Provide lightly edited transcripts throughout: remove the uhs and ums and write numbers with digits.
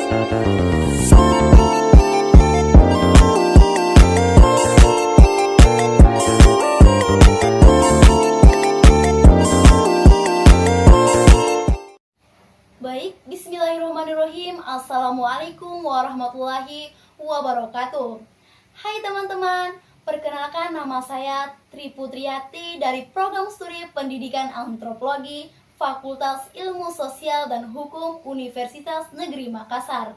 Baik, bismillahirrahmanirrahim. Assalamualaikum warahmatullahi wabarakatuh. Hai teman-teman, perkenalkan nama saya Tri Putriati dari Program Studi Pendidikan Antropologi Fakultas Ilmu Sosial dan Hukum Universitas Negeri Makassar.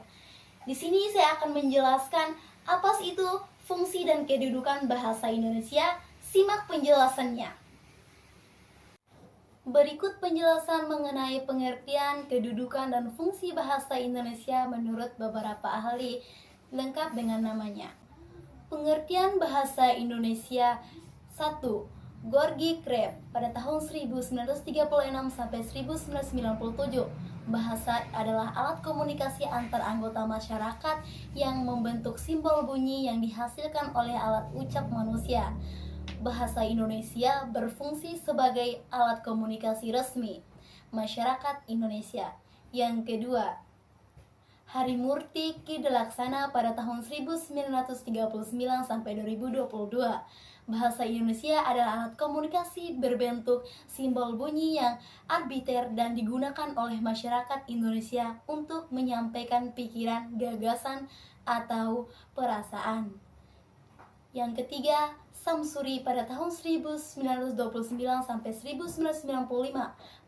Di sini saya akan menjelaskan apa sih itu fungsi dan kedudukan bahasa Indonesia. Simak penjelasannya. Berikut penjelasan mengenai pengertian, kedudukan, dan fungsi bahasa Indonesia menurut beberapa ahli, lengkap dengan namanya. Pengertian bahasa Indonesia. 1. Gorgi Kref pada tahun 1936 sampai 1997. Bahasa adalah alat komunikasi antar anggota masyarakat yang membentuk simbol bunyi yang dihasilkan oleh alat ucap manusia. Bahasa Indonesia berfungsi sebagai alat komunikasi resmi masyarakat Indonesia. Yang kedua, Harimurti Ki Delaksana pada tahun 1939 sampai 2022. Bahasa Indonesia adalah alat komunikasi berbentuk simbol bunyi yang arbiter dan digunakan oleh masyarakat Indonesia untuk menyampaikan pikiran, gagasan, atau perasaan. Yang ketiga, Samsuri pada tahun 1929 sampai 1995.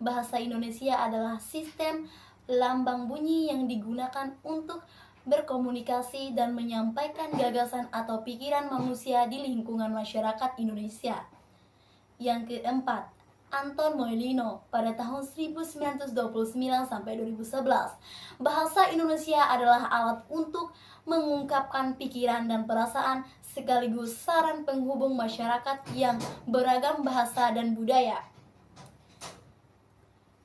Bahasa Indonesia adalah sistem lambang bunyi yang digunakan untuk berkomunikasi dan menyampaikan gagasan atau pikiran manusia di lingkungan masyarakat Indonesia. Yang keempat, Anton Moelino pada tahun 1929 sampai 2011. Bahasa Indonesia adalah alat untuk mengungkapkan pikiran dan perasaan sekaligus saran penghubung masyarakat yang beragam bahasa dan budaya.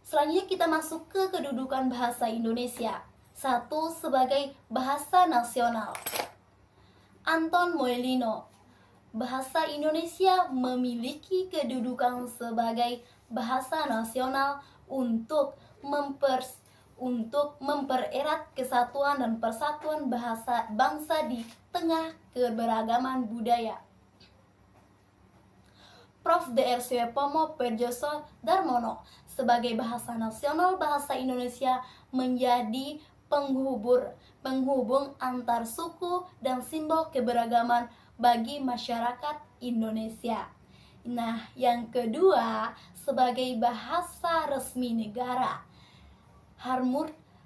Selanjutnya kita masuk ke kedudukan bahasa Indonesia. 1. Sebagai bahasa nasional. Anton Moelino. Bahasa Indonesia memiliki kedudukan sebagai bahasa nasional untuk mempererat kesatuan dan persatuan bangsa di tengah keberagaman budaya. Prof. Dr. Suepomo Perdjoso Darmono. Sebagai bahasa nasional, bahasa Indonesia menjadi penghubung antar suku dan simbol keberagaman bagi masyarakat Indonesia. Nah, yang kedua, sebagai bahasa resmi negara.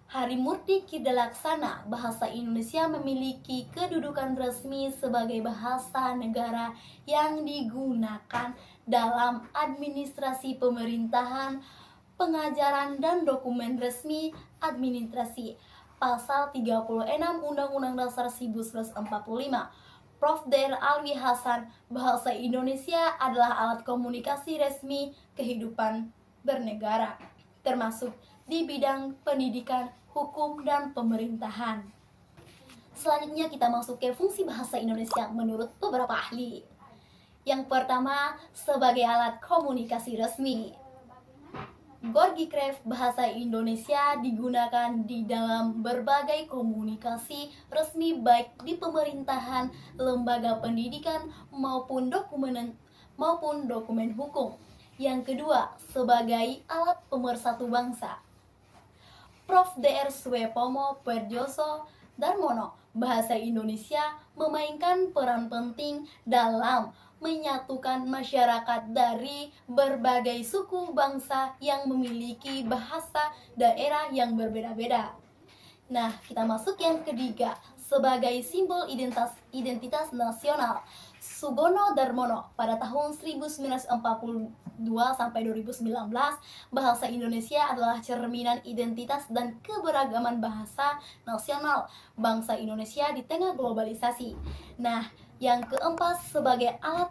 Harimurti Ki Delaksana. Bahasa Indonesia memiliki kedudukan resmi sebagai bahasa negara yang digunakan dalam administrasi pemerintahan, pengajaran, dan dokumen resmi administrasi. Pasal 36 Undang-Undang Dasar 1945. Prof. Dr. Alwi Hasan. Bahasa Indonesia adalah alat komunikasi resmi kehidupan bernegara, termasuk di bidang pendidikan, hukum, dan pemerintahan. Selanjutnya kita masuk ke fungsi bahasa Indonesia menurut beberapa ahli. Yang pertama, sebagai alat komunikasi resmi. Gorgi Kref, bahasa Indonesia digunakan di dalam berbagai komunikasi resmi baik di pemerintahan, lembaga pendidikan, maupun dokumen hukum. Yang kedua, sebagai alat pemersatu bangsa. Prof. Dr. Suepomo Perdjoso Darmono. Bahasa Indonesia memainkan peran penting dalam menyatukan masyarakat dari berbagai suku bangsa yang memiliki bahasa daerah yang berbeda-beda. Nah, kita masuk yang ketiga, sebagai simbol identitas nasional. Sugono Darmono pada tahun 1942 sampai 2019, bahasa Indonesia adalah cerminan identitas dan keberagaman bahasa nasional bangsa Indonesia di tengah globalisasi. Nah, yang keempat, sebagai alat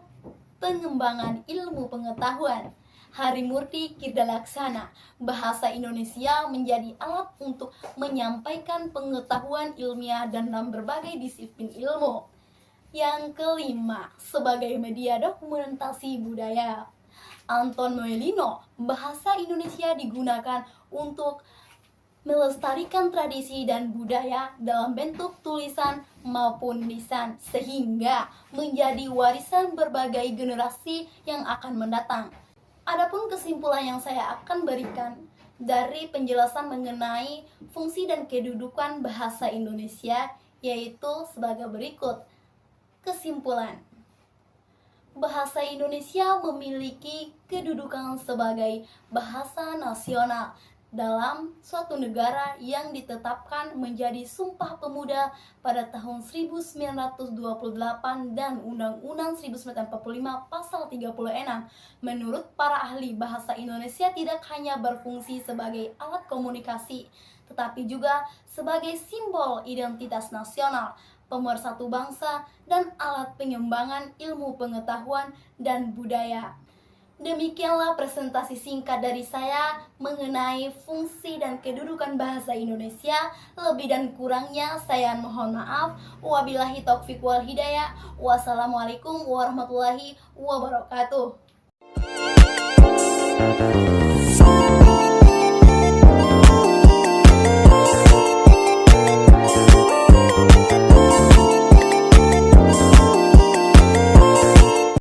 pengembangan ilmu pengetahuan. Harimurti Ki Delaksana. Bahasa Indonesia menjadi alat untuk menyampaikan pengetahuan ilmiah dan dalam berbagai disiplin ilmu. Yang kelima, sebagai media dokumentasi budaya. Anton Moelino. Bahasa Indonesia digunakan untuk melestarikan tradisi dan budaya dalam bentuk tulisan maupun lisan sehingga menjadi warisan berbagai generasi yang akan mendatang. Adapun kesimpulan yang saya akan berikan dari penjelasan mengenai fungsi dan kedudukan bahasa Indonesia yaitu sebagai berikut. Kesimpulan: bahasa Indonesia memiliki kedudukan sebagai bahasa nasional dalam suatu negara yang ditetapkan menjadi Sumpah Pemuda pada tahun 1928 dan Undang-Undang 1945 pasal 36. Menurut para ahli, bahasa Indonesia tidak hanya berfungsi sebagai alat komunikasi, tetapi juga sebagai simbol identitas nasional, pemersatu bangsa, dan alat pengembangan ilmu pengetahuan dan budaya. Demikianlah presentasi singkat dari saya mengenai fungsi dan kedudukan bahasa Indonesia. Lebih dan kurangnya saya mohon maaf. Wabillahi taufiq wal hidayah. Wassalamualaikum warahmatullahi wabarakatuh.